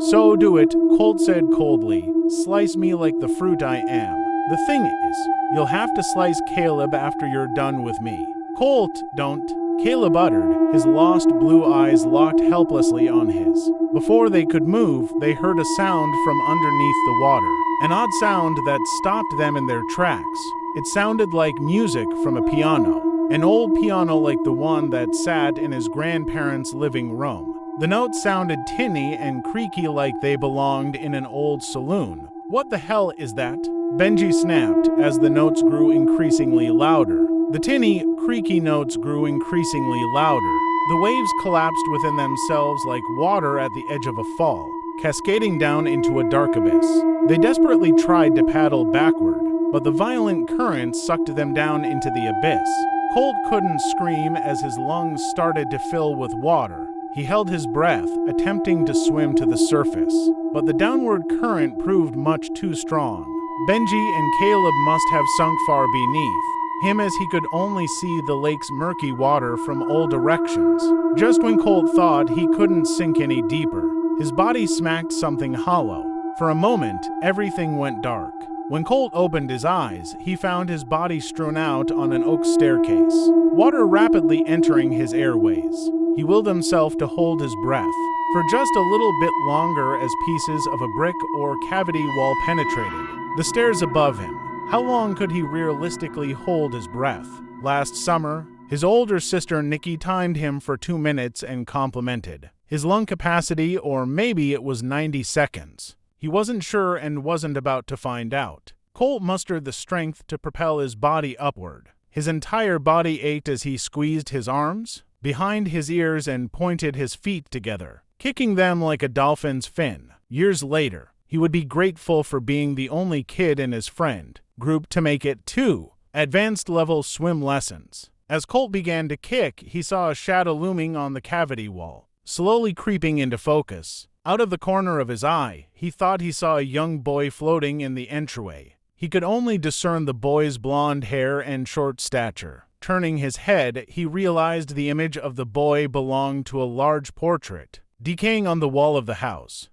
"So do it," Colt said coldly. "Slice me like the fruit I am. The thing is, you'll have to slice Caleb after you're done with me." "Colt, don't," Caleb uttered, his lost blue eyes locked helplessly on his. Before they could move, they heard a sound from underneath the water, an odd sound that stopped them in their tracks. It sounded like music from a piano, an old piano like the one that sat in his grandparents' living room. The notes sounded tinny and creaky like they belonged in an old saloon. "What the hell is that?" Benji snapped as the notes grew increasingly louder. The tinny, creaky notes grew increasingly louder. The waves collapsed within themselves like water at the edge of a fall, cascading down into a dark abyss. They desperately tried to paddle backward, but the violent current sucked them down into the abyss. Colt couldn't scream as his lungs started to fill with water. He held his breath, attempting to swim to the surface, but the downward current proved much too strong. Benji and Caleb must have sunk far beneath him as he could only see the lake's murky water from all directions. Just when Colt thought he couldn't sink any deeper, his body smacked something hollow. For a moment, everything went dark. When Colt opened his eyes, he found his body strewn out on an oak staircase, water rapidly entering his airways. He willed himself to hold his breath for just a little bit longer as pieces of a brick or cavity wall penetrated the stairs above him. How long could he realistically hold his breath? Last summer, his older sister Nikki timed him for 2 minutes and complimented his lung capacity, or maybe it was 90 seconds. He wasn't sure and wasn't about to find out. Colt mustered the strength to propel his body upward. His entire body ached as he squeezed his arms behind his ears and pointed his feet together, kicking them like a dolphin's fin. Years later, he would be grateful for being the only kid in his friend group to make it 2 advanced-level swim lessons. As Colt began to kick, he saw a shadow looming on the cavity wall, slowly creeping into focus. Out of the corner of his eye, he thought he saw a young boy floating in the entryway. He could only discern the boy's blonde hair and short stature. Turning his head, he realized the image of the boy belonged to a large portrait decaying on the wall of the house.